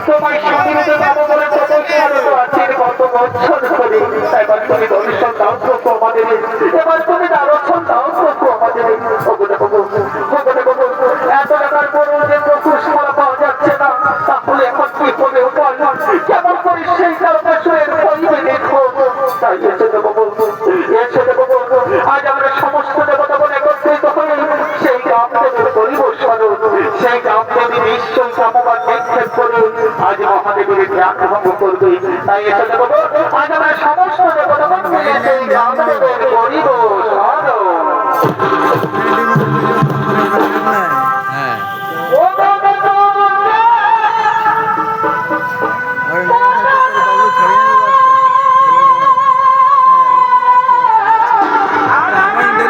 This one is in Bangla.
তোমার সামনে যাবো বলে তপস্যারত আছি কত বছর ধরে। এবার তুমি দর্শন দাও প্রভু আমাদের, এবার তুমি দর্শন দাও প্রভু আমাদের। এত টাকার পর যে পুষ্পমালা পাওয়া যাচ্ছে না, তাহলে এখন কি হবে উপায়? কেমন করে সেই তারকাসুরের পরিবে দেখো। তাই এসে দেবো বলবো, এসে দেবো বলবো। আজ আমরা সমস্ত দেবতা বলে একত্রিত হয়ে সেই কামদেবের পরিবেশন, সেই কামদেবী নিশ্চয়ই কামবাদ নিক্ষেপ করে আজ মহাদেবের ধ্যান ভঙ্গ করবে। তাই এসে দেবো আজ আমরা সমস্ত দেবতা মিলে সেই কামদেবের পরিবেশন